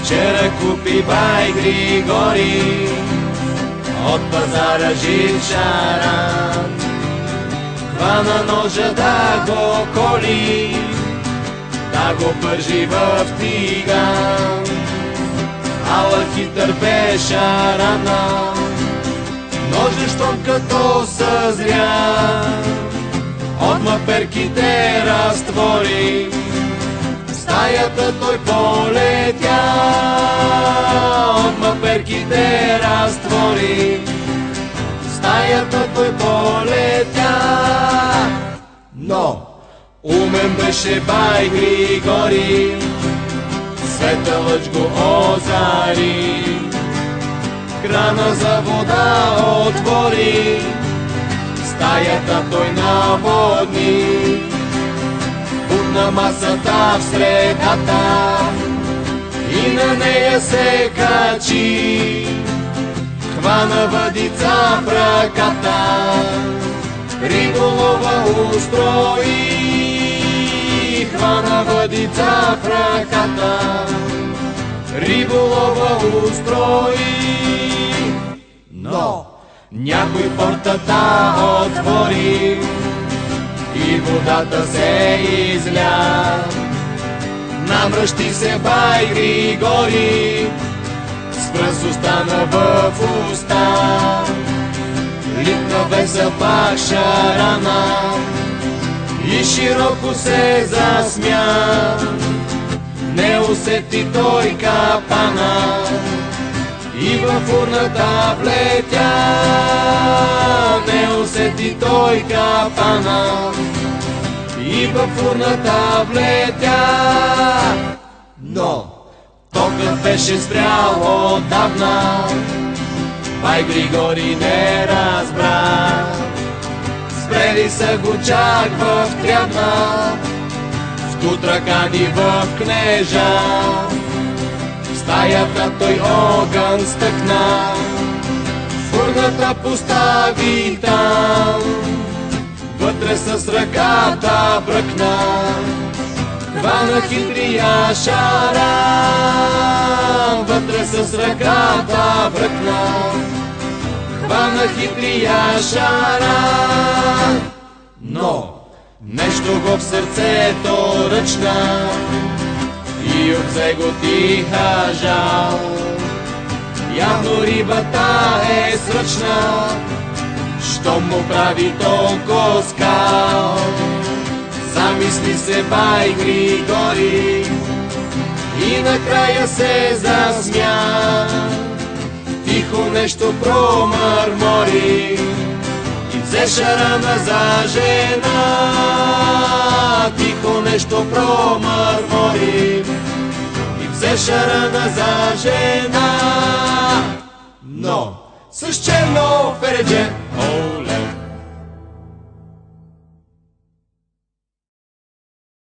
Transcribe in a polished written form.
Вчера купи бай Григори от пазара жив шаран. Хвана ножа да го коли, да го пържи в тиган. Ала хитър бе шарана, ножа щом като съзря, от маперките разтвори, в стаята той полетя. От маперките разтвори, в стаята той полетя. Но умен беше бай Григори, света лъч го озари. Крана за вода отвори, стаята той наводни. Бутна масата в средата и на нея се качи. Хвана въдица в ръката, риболова устрои. Хвана въдица в ръката, риболова устрои. Но някой портата отвори и водата се изля. Намръщи се бай Григори, с пръст остана в уста. Литна весел пак шарана и широко се засмя. Не усети той капана и във урната влетя. Не усети той капана и във урната влетя. Но токът беше спрял отдавна, бай Григори не разбра. Спрели са го чак в Трявна, в Тутракан и в Кнежа. В стаята той огън стъкна, фурната постави там. Вътре с ръката бръкна, хвана хитрия шаран. Вътре с ръката бръкна, хвана хитрия шаран. Но нещо го в сърцето ръчна и обзе го тиха жал. Явно рибата е сръчна, що му прави толкова скал. Замисли се бай Григори и накрая се засмя. Тихо нещо промърмори и взе шарана за жена. Тихо нещо промърмори и взе шарана за жена. Но с черно передже